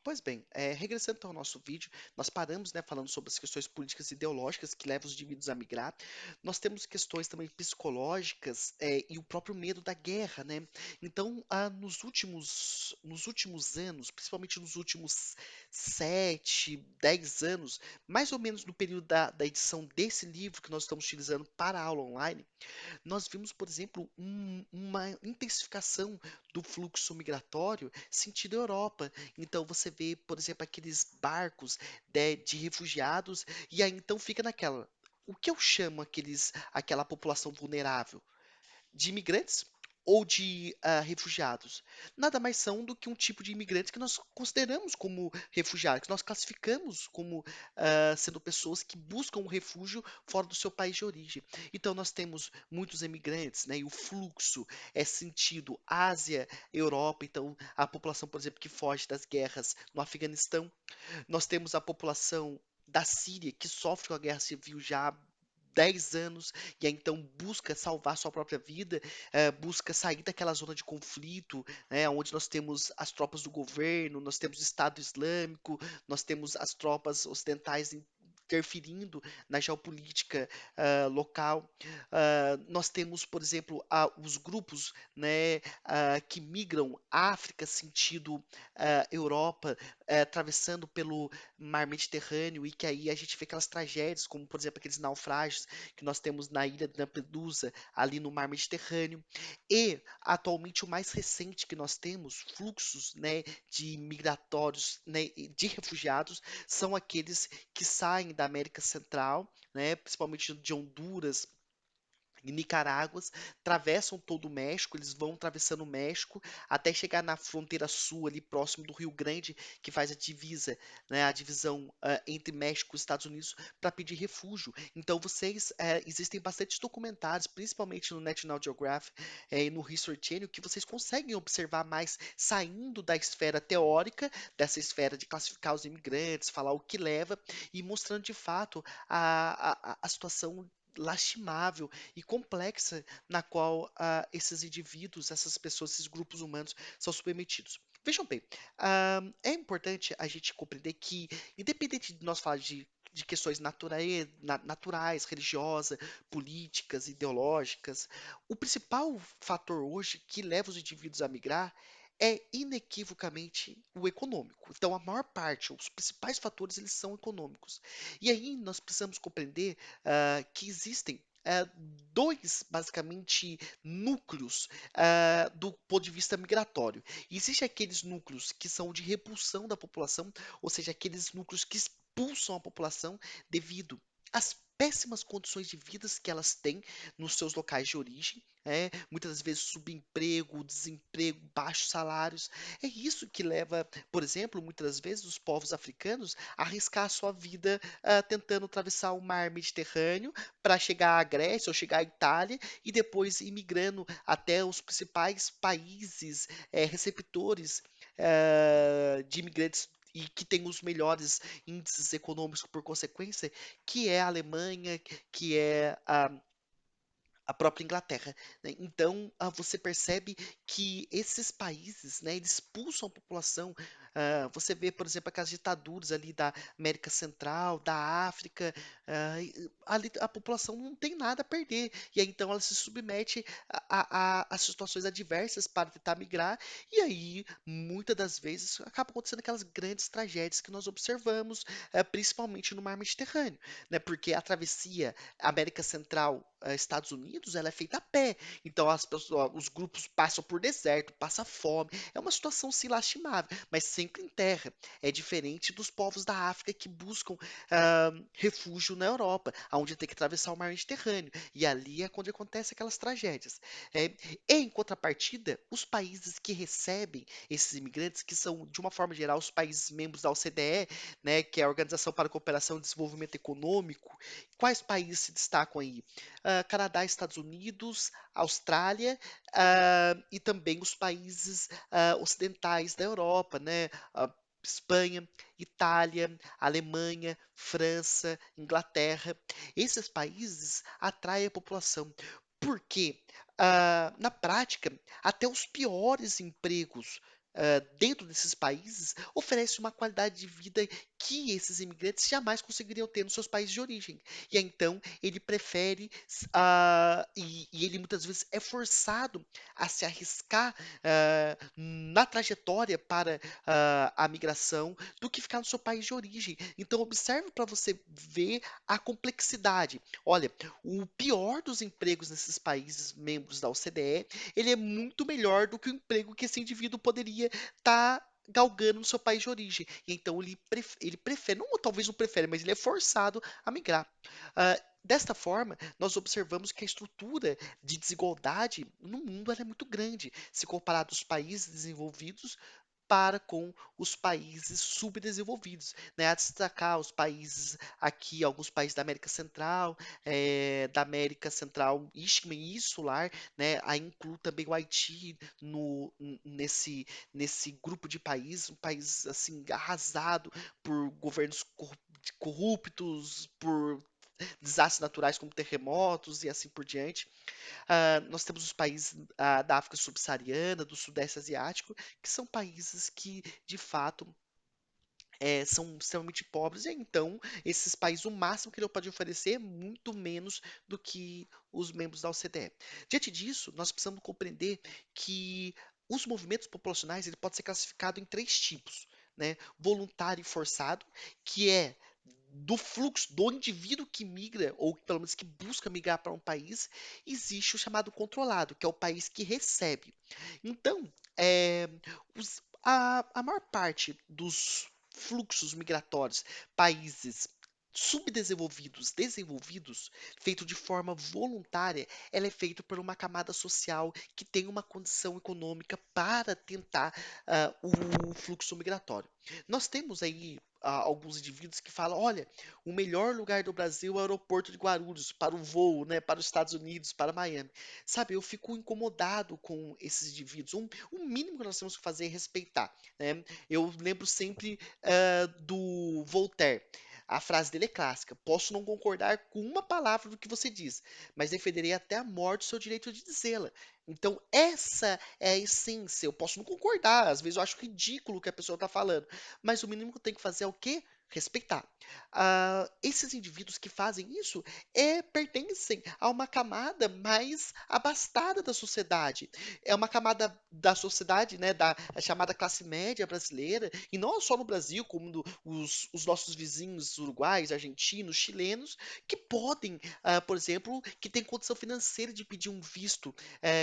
Pois bem, regressando então ao nosso vídeo, nós paramos, né, falando sobre as questões políticas e ideológicas que levam os indivíduos a migrar. Nós temos questões também psicológicas, e o próprio medo da guerra, né? Então, nos últimos anos, principalmente nos últimos 7, 10 anos, mais ou menos no período da edição desse livro que nós estamos utilizando para a aula online, nós vimos, por exemplo, uma intensificação do fluxo migratório sentido Europa. Então você vê, por exemplo, aqueles barcos de refugiados, e aí então fica naquela. O que eu chamo aquela população vulnerável? De imigrantes ou de refugiados? Nada mais são do que um tipo de imigrantes que nós consideramos como refugiados, que nós classificamos como sendo pessoas que buscam um refúgio fora do seu país de origem. Então nós temos muitos imigrantes, né? E o fluxo é sentido Ásia, Europa. Então a população, por exemplo, que foge das guerras no Afeganistão, nós temos a população da Síria, que sofre com a guerra civil já há 10 anos, e aí então busca salvar sua própria vida, busca sair daquela zona de conflito, né, onde nós temos as tropas do governo, nós temos o Estado Islâmico, nós temos as tropas ocidentais interferindo na geopolítica local. Nós temos, por exemplo, os grupos, né, que migram África sentido Europa, atravessando pelo mar Mediterrâneo, e que aí a gente vê aquelas tragédias, como por exemplo aqueles naufrágios que nós temos na ilha de Lampedusa, ali no mar Mediterrâneo. E atualmente o mais recente que nós temos, fluxos, né, de migratórios, né, e de refugiados, são aqueles que saem da América Central, né, principalmente de Honduras e Nicaráguas, atravessam todo o México, eles vão atravessando o México até chegar na fronteira sul, ali próximo do Rio Grande, que faz a divisa, né, a divisão entre México e Estados Unidos, para pedir refúgio. Então, existem bastantes documentários, principalmente no National Geographic e no History Channel, que vocês conseguem observar mais saindo da esfera teórica, dessa esfera de classificar os imigrantes, falar o que leva, e mostrando de fato a situação lastimável e complexa na qual esses indivíduos, essas pessoas, esses grupos humanos são submetidos. Vejam bem, é importante a gente compreender que, independente de nós falar de questões naturais, religiosas, políticas, ideológicas, o principal fator hoje que leva os indivíduos a migrar é inequivocamente o econômico. Então, a maior parte, os principais fatores, eles são econômicos. E aí nós precisamos compreender que existem dois, basicamente, núcleos do ponto de vista migratório. Existem aqueles núcleos que são de repulsão da população, ou seja, aqueles núcleos que expulsam a população devido às péssimas condições de vida que elas têm nos seus locais de origem, muitas das vezes subemprego, desemprego, baixos salários. É isso que leva, por exemplo, muitas das vezes os povos africanos a arriscar a sua vida tentando atravessar o mar Mediterrâneo para chegar à Grécia ou chegar à Itália e depois imigrando até os principais países receptores de imigrantes e que tem os melhores índices econômicos por consequência, que é a Alemanha, que é a própria Inglaterra, né? Então, você percebe que esses países, né, eles expulsam a população. Você vê, por exemplo, aquelas ditaduras ali da América Central, da África, ali a população não tem nada a perder. E aí, então, ela se submete a situações adversas para tentar migrar. E aí, muitas das vezes, acaba acontecendo aquelas grandes tragédias que nós observamos, principalmente no mar Mediterrâneo, né? Porque a travessia América Central, Estados Unidos, ela é feita a pé. Então os grupos passam por deserto, passa fome. É uma situação sim lastimável, mas sempre em terra. É diferente dos povos da África que buscam refúgio na Europa, onde tem que atravessar o mar Mediterrâneo. E ali é onde acontecem aquelas tragédias. É, e em contrapartida, os países que recebem esses imigrantes, que são, de uma forma geral, os países membros da OCDE, né, que é a Organização para a Cooperação e Desenvolvimento Econômico, quais países se destacam aí? Canadá, Estados Unidos, Austrália, e também os países ocidentais da Europa, né? Espanha, Itália, Alemanha, França, Inglaterra. Esses países atraem a população. Porque, na prática, até os piores empregos, dentro desses países oferece uma qualidade de vida que esses imigrantes jamais conseguiriam ter nos seus países de origem. E aí, então ele prefere e ele muitas vezes é forçado a se arriscar na trajetória para a migração do que ficar no seu país de origem. Então observe para você ver a complexidade. Olha, o pior dos empregos nesses países membros da OCDE, ele é muito melhor do que o emprego que esse indivíduo poderia estar galgando no seu país de origem. E então ele prefere, não, talvez não prefere, mas ele é forçado a migrar. Desta forma, nós observamos que a estrutura de desigualdade no mundo ela é muito grande, se comparado aos países desenvolvidos para com os países subdesenvolvidos, né? A destacar os países aqui, alguns países da América Central e Insular, né? Aí incluo também o Haiti nesse grupo de países, um país assim arrasado por governos corruptos, por desastres naturais como terremotos e assim por diante. Nós temos os países da África subsaariana, do Sudeste Asiático, que são países que, de fato, são extremamente pobres, e então esses países, o máximo que ele pode oferecer é muito menos do que os membros da OCDE. Diante disso, nós precisamos compreender que os movimentos populacionais ele pode ser classificado em três tipos, né? Voluntário e forçado, que é do fluxo do indivíduo que migra, ou pelo menos que busca migrar para um país, existe o chamado controlado, que é o país que recebe. Então, a maior parte dos fluxos migratórios, países subdesenvolvidos, desenvolvidos, feito de forma voluntária, ela é feito por uma camada social que tem uma condição econômica para tentar o fluxo migratório. Nós temos aí alguns indivíduos que falam, olha, o melhor lugar do Brasil é o aeroporto de Guarulhos para o voo, né, para os Estados Unidos, para Miami. Sabe, eu fico incomodado com esses indivíduos. O mínimo que nós temos que fazer é respeitar, né? Eu lembro sempre do Voltaire. A frase dele é clássica. Posso não concordar com uma palavra do que você diz, mas defenderei até a morte o seu direito de dizê-la. Então, essa é a essência. Eu posso não concordar, às vezes eu acho ridículo o que a pessoa está falando, mas o mínimo que eu tenho que fazer é o quê? Respeitar. Esses indivíduos que fazem isso pertencem a uma camada mais abastada da sociedade. É uma camada da sociedade, né, da chamada classe média brasileira, e não só no Brasil, como os nossos vizinhos uruguais, argentinos, chilenos, que podem, por exemplo, que têm condição financeira de pedir um visto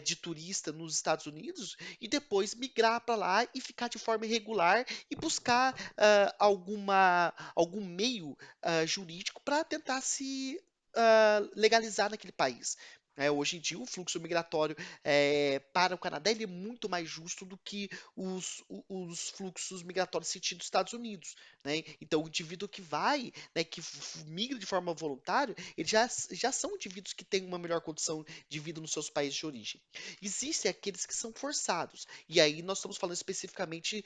de turista nos Estados Unidos e depois migrar para lá e ficar de forma irregular e buscar algum meio jurídico para tentar se legalizar naquele país. Hoje em dia, o fluxo migratório para o Canadá ele é muito mais justo do que os fluxos migratórios sentido dos Estados Unidos. Né? Então, o indivíduo que vai, né, que migra de forma voluntária, eles já são indivíduos que têm uma melhor condição de vida nos seus países de origem. Existem aqueles que são forçados, e aí nós estamos falando especificamente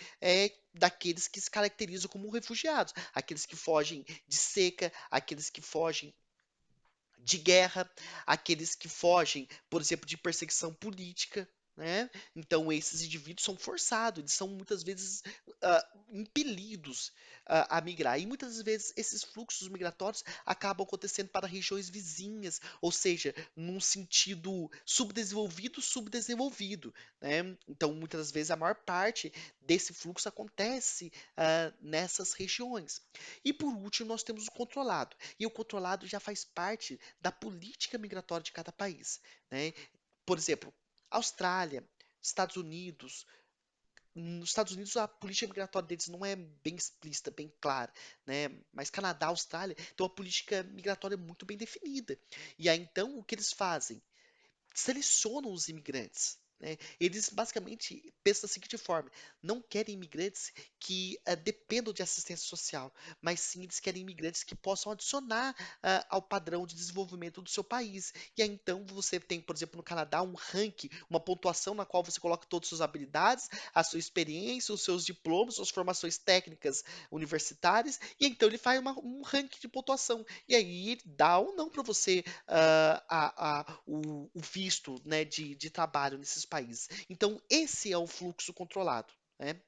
daqueles que se caracterizam como refugiados, aqueles que fogem de seca, aqueles que fogem de guerra, aqueles que fogem, por exemplo, de perseguição política, né? Então, esses indivíduos são forçados, eles são muitas vezes impelidos a migrar. E muitas vezes esses fluxos migratórios acabam acontecendo para regiões vizinhas, ou seja, num sentido subdesenvolvido, né? Então, muitas vezes a maior parte desse fluxo acontece nessas regiões. E por último, nós temos o controlado. E o controlado já faz parte da política migratória de cada país, né? Por exemplo, Austrália, Estados Unidos. Nos Estados Unidos a política migratória deles não é bem explícita, bem clara, né? Mas Canadá, Austrália, tem uma política migratória muito bem definida. E aí então o que eles fazem? Selecionam os imigrantes. Né? Eles basicamente pensam da seguinte forma: não querem imigrantes que dependam de assistência social, mas sim eles querem imigrantes que possam adicionar ao padrão de desenvolvimento do seu país. E aí então você tem, por exemplo, no Canadá, um ranking, uma pontuação na qual você coloca todas as suas habilidades, a sua experiência, os seus diplomas, suas formações técnicas universitárias, e então ele faz um ranking de pontuação. E aí ele dá ou não para você o visto, né, de trabalho nesses países. Então, esse é o fluxo controlado. né?